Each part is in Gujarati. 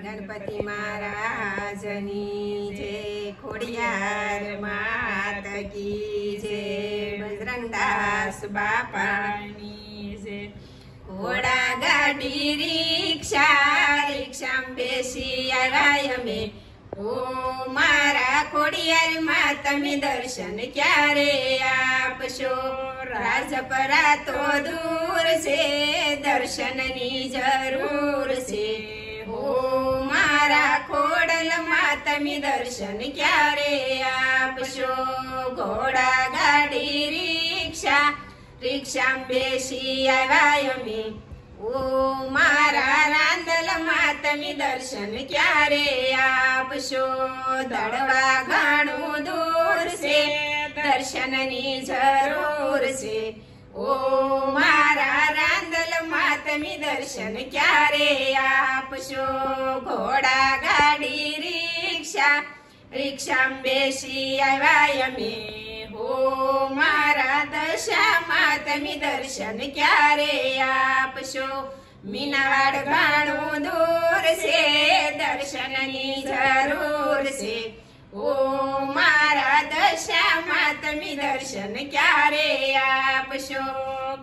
गणपति महाराजनी जय, खोडियार मात की जय, बजरंगदास बापानी जय। घोड़ा गाड़ी रिक्शा रिक्शा बेसी आवाय में ओ मारा खोडियार माँ तमे दर्शन क्यारे आपशो। રાજપરા તો દૂર છે દર્શનની જરૂર છે, હો મારા ખોડલમાં તમે દર્શન ક્યારે આપશો। ઘોડા ગાડી રિક્ષા રિક્ષામાં બેસી આવ્યા અમે, ઓ મારા રાંદલમાં તમે દર્શન ક્યારે આપશો। દળવા ઘણું દૂર છે દર્શનની જરૂર છે, ઓ મારા રાંદલમાં તમે દર્શન ક્યારે આપશો। ઘોડા ગાડી રિક્ષા રિક્ષામાં બેસી આવ્યા અમે, હો મારા દશામાં તમે દર્શન ક્યારે આપશો। મીનાવાડ ઘણું દૂર છે દર્શનની જરૂર છે, ઓ મારા દશામાં તમે દર્શન ક્યારે આપશો।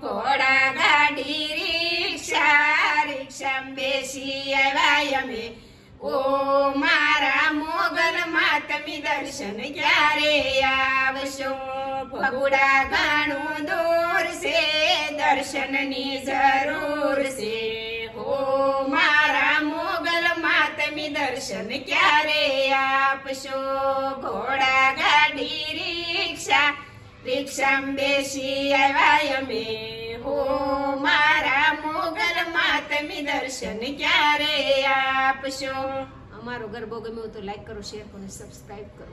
ઘોડા ગાડી રિક્ષા રિક્ષામાં બેસી આવ્યા અમે, ઓ મારા મોગલમાં તમે દર્શન ક્યારે આવશો। ભગુડા ઘણું દૂર છે દર્શનની જરૂર છે, ઓ મારા મોગલમાં તમે દર્શન ક્યારે આપશો। ઘોડા ગાડી રિક્ષા રિક્ષામાં બેસી આવ્યા અમે, હો મારા મોગલમાં તમે દર્શન ક્યારે આપશો। અમારો ગરબો ગમ્યો તો લાઈક કરો, શેર કરો, સબસ્ક્રાઇબ કરો।